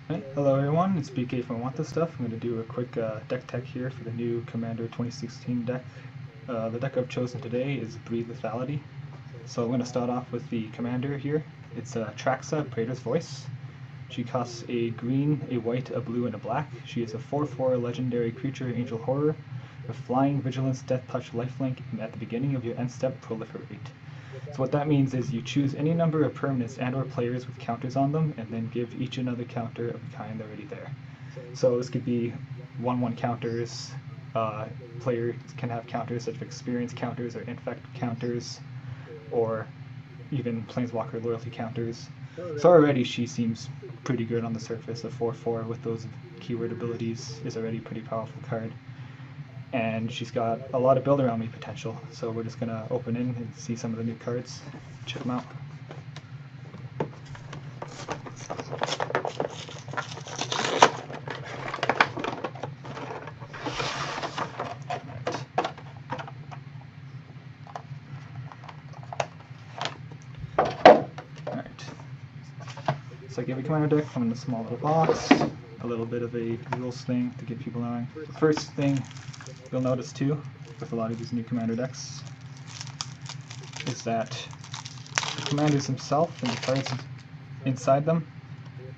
Hey, hello everyone, it's BK from Want This Stuff. I'm going to do a quick deck tech here for the new Commander 2016 deck. The deck I've chosen today is Breathe Lethality. So I'm going to start off with the Commander here. It's Traxa, Praetor's Voice. She costs a green, a white, a blue, and a black. She is a 4/4 legendary creature, Angel Horror, with Flying, Vigilance, Death Touch, Lifelink, and at the beginning of your end step, Proliferate. So what that means is you choose any number of permanents and or players with counters on them, and then give each another counter of the kind already there. So this could be 1/1 counters. Players can have counters such as experience counters or infect counters, or even planeswalker loyalty counters. So already she seems pretty good on the surface. A 4/4 with those keyword abilities is already a pretty powerful card. And she's got a lot of build around me potential, so we're just gonna open in and see some of the new cards. Check them out. Alright. So I give a commander deck from the small little box, a little bit of a rules thing to get people knowing. The first thing you'll notice too, with a lot of these new commander decks, is that the commanders themselves and the cards inside them,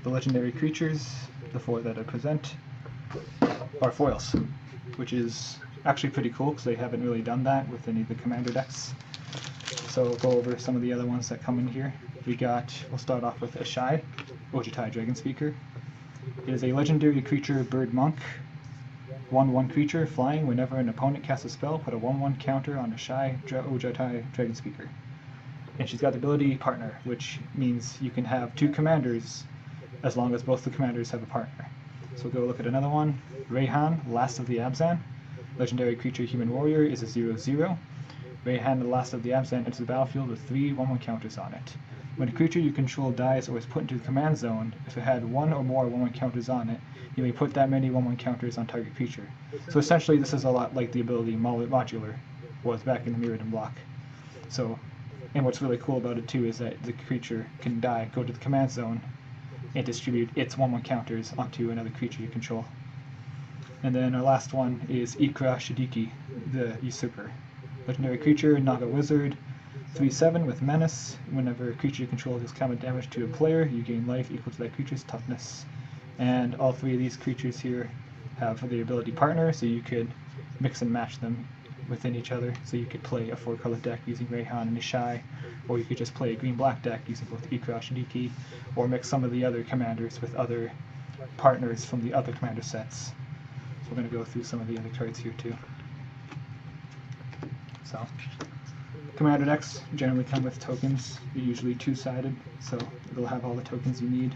the legendary creatures, the 4 that I present, are foils, which is actually pretty cool because they haven't really done that with any of the commander decks. So we'll go over some of the other ones that come in here. We'll start off with Ashai, Ojutai Dragonspeaker. It is a legendary creature, bird monk. 1/1 creature, flying. Whenever an opponent casts a spell, put a 1/1 counter on Ashai Ojutai Dragonspeaker. And she's got the ability Partner, which means you can have 2 commanders as long as both the commanders have a partner. So we'll go look at another one. Rayhan, Last of the Abzan. Legendary creature, human warrior, is a 0/0. Rayhan, the Last of the Abzan, enters the battlefield with 3 1/1 counters on it. When a creature you control dies or is put into the command zone, if it had 1 or more 1/1 counters on it, you may put that many 1/1 counters on target creature. So essentially this is a lot like the ability Modular was back in the Mirrodin block. So, and what's really cool about it too is that the creature can die, go to the command zone, and distribute its 1/1 counters onto another creature you control. And then our last one is Ikra Shadiki, the Usurper. Legendary creature, Naga Wizard, 3/7 with Menace. Whenever a creature you control deals combat damage to a player, you gain life equal to that creature's toughness. And all 3 of these creatures here have the ability Partner, so you could mix and match them within each other. So you could play a 4-color deck using Rayhan and Ashai, or you could just play a green-black deck using both Ikra and Shadiki, or mix some of the other commanders with other partners from the other commander sets. So we're going to go through some of the other cards here too. So, commander decks generally come with tokens. They're usually 2-sided, so it'll have all the tokens you need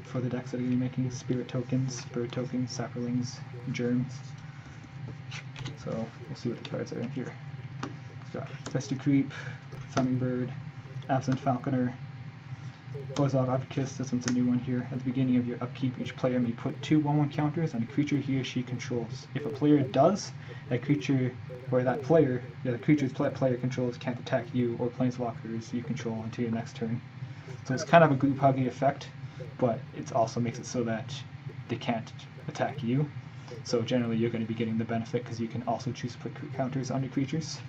for the decks that are going to be making. Spirit tokens, bird tokens, saplings, germs. So we'll see what the cards are in here. We've got Festive Creep, Hummingbird, Absent Falconer, Borzov Advocates. This one's a new one here. At the beginning of your upkeep, each player may put 2 1/1 counters on a creature he or she controls. If a player does, that creature or that player, the creature's player controls can't attack you or planeswalkers you control until your next turn. So it's kind of a group huggy effect, but it also makes it so that they can't attack you. So generally you're going to be getting the benefit because you can also choose to put counters on your creatures.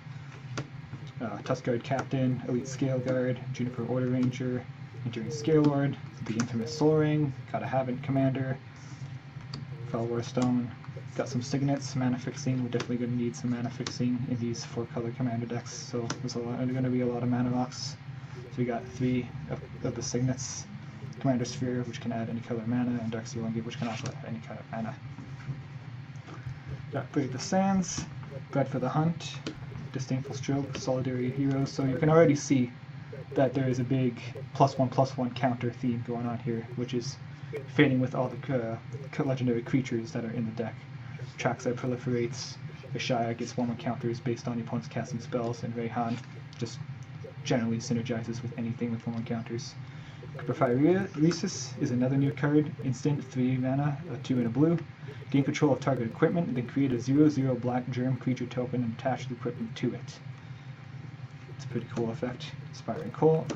Tuskguard Captain, Elite Scale Guard, Juniper Order Ranger, Enduring Scalelord, the infamous Soul Ring, gotta have it, Commander, Felwar Stone. Got some signets, mana fixing. We're definitely going to need some mana fixing in these 4-color commander decks, so there's going to be a lot of mana rocks. So we got 3 of the signets. Commander Sphere, which can add any color mana, and Dark Sea Elongate, which can also add any kind of mana. Got Brave the Sands, Bread for the Hunt, Disdainful Stroke, Solidarity Heroes. So you can already see that there is a big +1/+1 counter theme going on here, which is fading with all the legendary creatures that are in the deck. Traxa proliferates, Ashaya gets 1/1 counters based on the opponent's casting spells, and Rayhan just generally synergizes with anything with 1/1 counters. Cryptophyresis is another new card, instant, 3 mana, 2 and a blue. Gain control of target equipment, and then create a 0/0 black germ creature token and attach the equipment to it. It's a pretty cool effect. Inspiring Call,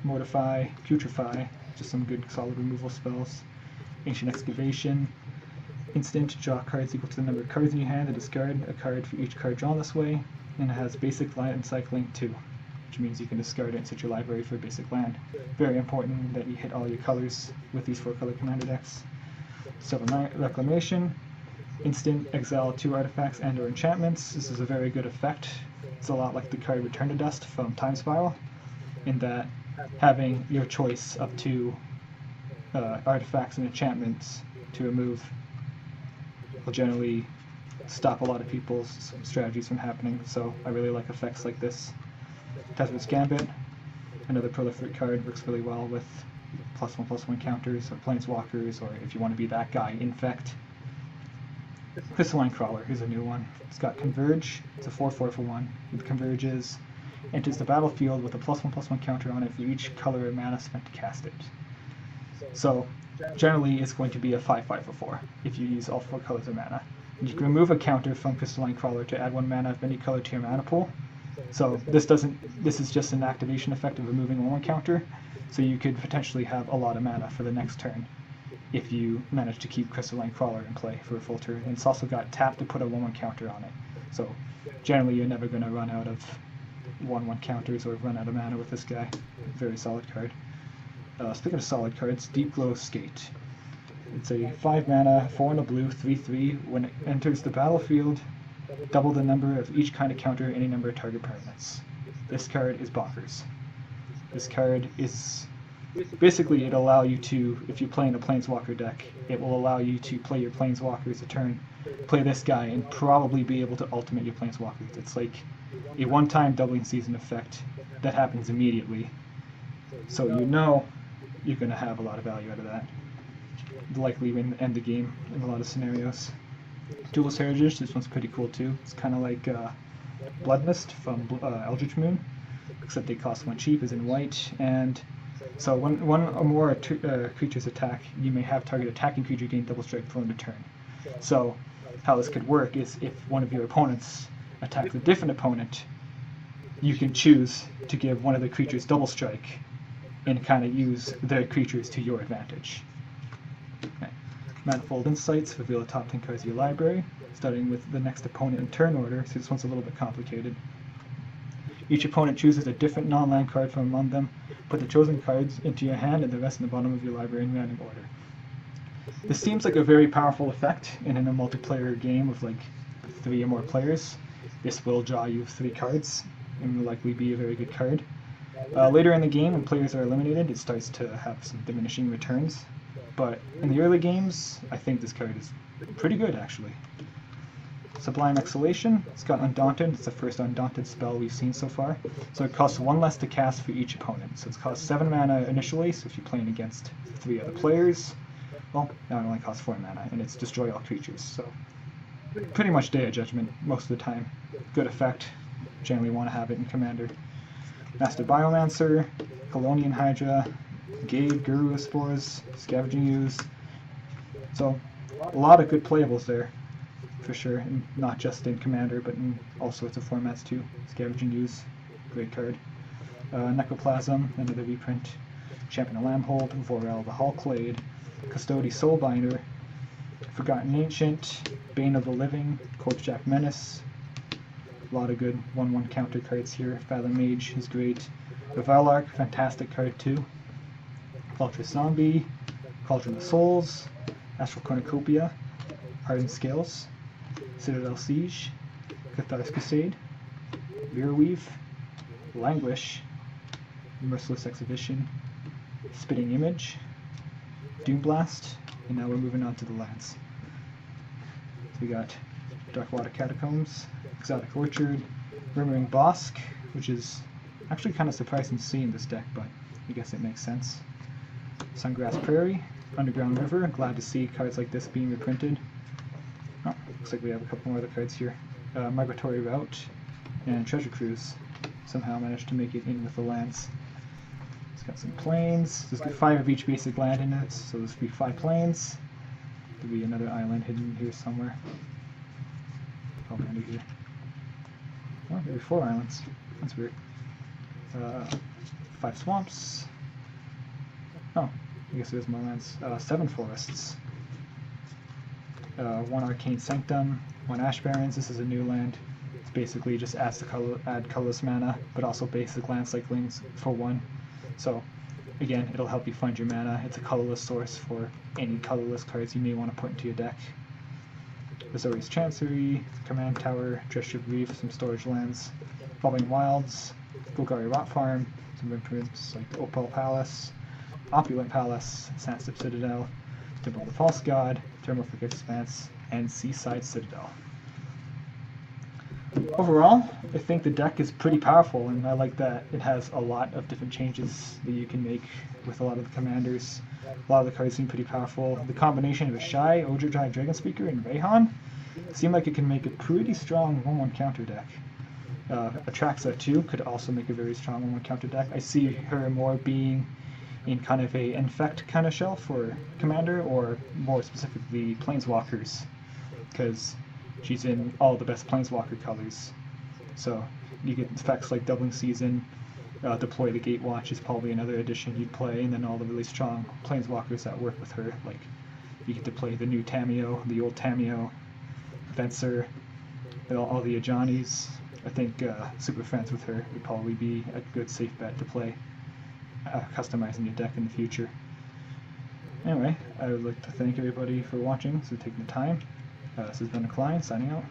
Mortify, Putrefy, just some good solid removal spells. Ancient Excavation. Instant, draw cards equal to the number of cards in your hand and discard a card for each card drawn this way. And it has basic land cycling too, which means you can discard it and set your library for a basic land. Very important that you hit all your colors with these 4-color commander decks. Silver Reclamation. Instant, exile 2 artifacts and or enchantments. This is a very good effect. It's a lot like the card Return to Dust from Time Spiral, in that having your choice of 2 artifacts and enchantments to remove will generally stop a lot of people's strategies from happening, so I really like effects like this. Tethered's Gambit, another proliferate card, works really well with +1/+1 counters or planeswalkers, or if you want to be that guy, Infect. Crystalline Crawler, here's a new one. It's got Converge, it's a 4/4 for 1. It converges, enters the battlefield with a +1/+1 counter on it for each color of mana spent to cast it. So, generally it's going to be a 5/5 for 4 if you use all 4 colors of mana. And you can remove a counter from Crystalline Crawler to add 1 mana of any color to your mana pool. So this is just an activation effect of removing 1 counter, so you could potentially have a lot of mana for the next turn if you manage to keep Crystalline Crawler in play for a full turn. And it's also got tap to put a 1/1 counter on it. So generally you're never going to run out of 1/1 counters or run out of mana with this guy. Very solid card. Speaking of solid cards, Deep Glow Skate. It's a 5 mana, 4 and a blue, 3/3. When it enters the battlefield, double the number of each kind of counter any number of target permanents. This card is bonkers. This card is basically, it'll allow you to, if you play in a Planeswalker deck, it will allow you to play your Planeswalkers a turn, play this guy, and probably be able to ultimate your Planeswalkers. It's like a one-time doubling season effect that happens immediately. So you know you're going to have a lot of value out of that. Likely end the game in a lot of scenarios. Duel Suresh, this one's pretty cool too. It's kind of like Blood Mist from Eldritch Moon, except they cost 1 cheap, is in white, and so when one or more creatures attack, you may have target attacking creature gain double strike for them to turn. So how this could work is if one of your opponents attacks a different opponent, you can choose to give one of the creatures double strike and kind of use their creatures to your advantage. Okay. Manifold Insights, reveal the top 10 cards of your library, starting with the next opponent in turn order, so this one's a little bit complicated. Each opponent chooses a different non-land card from among them. Put the chosen cards into your hand and the rest in the bottom of your library in random order. This seems like a very powerful effect, and in a multiplayer game with like 3 or more players, this will draw you 3 cards and will likely be a very good card. Later in the game, when players are eliminated, it starts to have some diminishing returns. But in the early games, I think this card is pretty good, actually. Sublime Exhalation, it's got Undaunted, it's the first Undaunted spell we've seen so far. So it costs 1 less to cast for each opponent. So it's cost 7 mana initially, so if you're playing against 3 other players, well, now it only costs 4 mana, and it's Destroy All Creatures. So pretty much Day of Judgment most of the time. Good effect, generally want to have it in Commander. Master Biomancer, Colonian Hydra, Gade, Guru Spores, Scavenging Ooze. So a lot of good playables there, for sure, and not just in Commander, but in all sorts of formats too. Scavenging Ooze, great card. Necroplasm, another reprint. Champion of Lambhold, Vorel the Hallclade, Custody Soulbinder, Forgotten Ancient, Bane of the Living, Corpsejack Menace. A lot of good 1/1 counter cards here. Fathom Mage is great. Revelark, fantastic card too. Ultra Zombie, Cauldron of Souls, Astral Cornucopia, Hardened Scales, Citadel Siege, Cathar's Crusade, Veerweave, Languish, Merciless Exhibition, Spitting Image, Doomblast, and now we're moving on to the lands. So we got Darkwater Catacombs, Exotic Orchard, Murmuring Bosk, which is actually kind of surprising to see in this deck, but I guess it makes sense. Sungrass Prairie, Underground River, glad to see cards like this being reprinted. Oh, looks like we have a couple more other cards here. Migratory Route and Treasure Cruise somehow managed to make it in with the lands. It's got some plains. There's 5 of each basic land in it, so there's 5 plains. There'll be another island hidden here somewhere. Probably under here. Oh, maybe 4 islands. That's weird. 5 swamps. Oh, I guess there's more lands. 7 forests. 1 Arcane Sanctum, 1 Ash Barrens. This is a new land. It's basically just add colorless mana, but also basic land cyclings for 1. So, again, it'll help you find your mana. It's a colorless source for any colorless cards you may want to put into your deck. Azorius Chancery, Command Tower, Dreship Reef, some storage lands, Evolving Wilds, Golgari Rot Farm, some improvements like the Opal Palace, Opulent Palace, Sandstep Citadel, Temple of the False God, Thermophic Expanse, and Seaside Citadel. Overall, I think the deck is pretty powerful, and I like that it has a lot of different changes that you can make with a lot of the commanders. A lot of the cards seem pretty powerful. The combination of a Shy, Odradrai, Dragon Speaker, and Rayhan seem like it can make a pretty strong 1/1 counter deck. Atraxa too could also make a very strong 1/1 counter deck. I see her more being in kind of a infect kind of shell for commander, or more specifically planeswalkers, because she's in all the best planeswalker colors. So you get effects like Doubling Season, Deploy the Gatewatch is probably another addition you'd play, and then all the really strong planeswalkers that work with her, like you get to play the new Tameo, the old Tameo, Fencer, all the Ajanis. I think Super Friends with her would probably be a good safe bet to play, customizing your deck in the future. Anyway, I would like to thank everybody for watching, so taking the time. This has been Klein, signing out.